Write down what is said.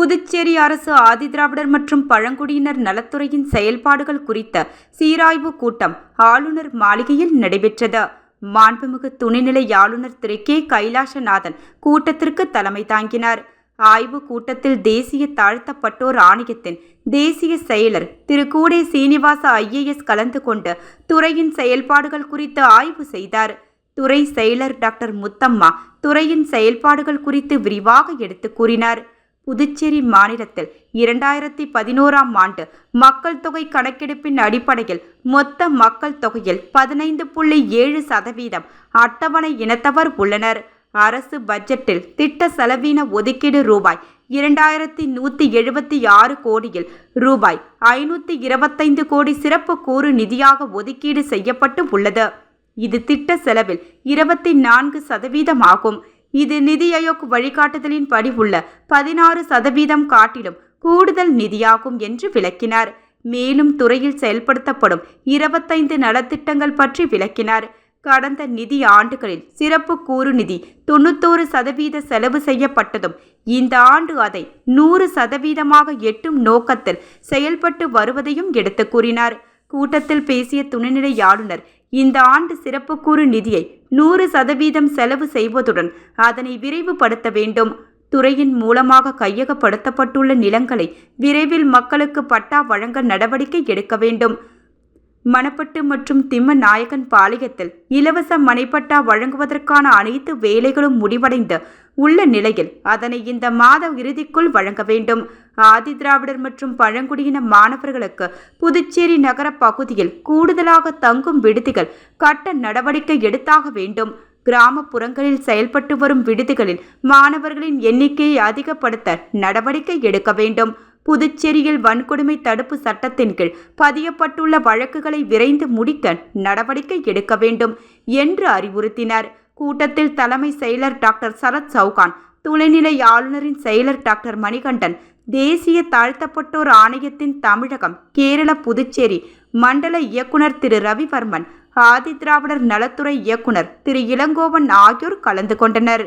புதுச்சேரி அரசு ஆதிதிராவிடர் மற்றும் பழங்குடியினர் நலத்துறையின் செயல்பாடுகள் குறித்த சீராய்வு கூட்டம் ஆளுநர் மாளிகையில் நடைபெற்றது. மாண்புமிகு துணைநிலை ஆளுநர் திரு கே. கைலாசநாதன் கூட்டத்திற்கு தலைமை தாங்கினார். ஆய்வு கூட்டத்தில் தேசிய தாழ்த்தப்பட்டோர் ஆணையத்தின் தேசிய செயலர் திரு கூடே சீனிவாச IAS கலந்து கொண்டு துறையின் செயல்பாடுகள் குறித்து ஆய்வு செய்தார். துறை செயலர் டாக்டர் முத்தம்மா துறையின் செயல்பாடுகள் குறித்து விரிவாக எடுத்து கூறினார். புதுச்சேரி மாநிலத்தில் 2011ஆம் ஆண்டு மக்கள் தொகை கணக்கெடுப்பின் அடிப்படையில் மொத்த மக்கள் தொகையில் 15.7% அட்டவணை இனத்தவர் உள்ளனர். அரசு பட்ஜெட்டில் திட்ட செலவின ஒதுக்கீடு ரூபாய் 2176 கோடியில் ரூபாய் 525 கோடி சிறப்பு கூறு நிதியாக ஒதுக்கீடு செய்யப்பட்டு உள்ளது. இது திட்ட செலவில் 24% ஆகும். இது நிதி ஆயோக் வழிகாட்டுதலின்படி உள்ள 16% காட்டிலும் கூடுதல் நிதியாகும் என்று விளக்கினார். மேலும் துறையில் செயல்படுத்தப்படும் 25 நலத்திட்டங்கள் பற்றி விளக்கினார். கடந்த நிதி ஆண்டுகளில் சிறப்பு கூறு நிதி 91% செலவு செய்யப்பட்டதும் இந்த ஆண்டு அதை 100% எட்டும் நோக்கத்தில் செயல்பட்டு வருவதையும் எடுத்து கூறினார். கூட்டத்தில் பேசிய துணைநிலை ஆளுநர் இந்த ஆண்டு சிறப்பு கூறு நிதியை 100% செலவு செய்வதுடன் அதனை விரைவுபடுத்த வேண்டும். துறையின் மூலமாக கையகப்படுத்தப்பட்டுள்ள நிலங்களை விரைவில் மக்களுக்கு பட்டா வழங்க நடவடிக்கை எடுக்க வேண்டும். மணப்பட்டு மற்றும் திம்மநாயக்கன் பாளையத்தில் இலவச மனைப்பட்டா வழங்குவதற்கான அனைத்து வேலைகளும் முடிவடைந்து உள்ள நிலையில் அதனை இந்த மாத இறுதிக்குள் வழங்க வேண்டும். ஆதிதிராவிடர் மற்றும் பழங்குடியின மாணவர்களுக்கு புதுச்சேரி நகர பகுதியில் கூடுதலாக தங்கும் விடுதிகள் கட்ட நடவடிக்கை எடுத்தாக வேண்டும். கிராமப்புறங்களில் செயல்பட்டு வரும் விடுதிகளில் மாணவர்களின் எண்ணிக்கையை அதிகப்படுத்த நடவடிக்கை எடுக்க வேண்டும். புதுச்சேரியில் வன்கொடுமை தடுப்பு சட்டத்தின் கீழ் பதியப்பட்டுள்ள வழக்குகளை விரைந்து முடிக்க நடவடிக்கை எடுக்க வேண்டும் என்று அறிவுறுத்தினார். கூட்டத்தில் தலைமை செயலர் டாக்டர் சரத் சவுகான், துணைநிலை ஆளுநரின் செயலர் டாக்டர் மணிகண்டன், தேசிய தாழ்த்தப்பட்டோர் ஆணையத்தின் தமிழகம், கேரள, புதுச்சேரி மண்டல இயக்குனர் திரு ரவிவர்மன், ஆதிதிராவிடர் நலத்துறை இயக்குனர் திரு இளங்கோவன் ஆகியோர் கலந்து கொண்டனர்.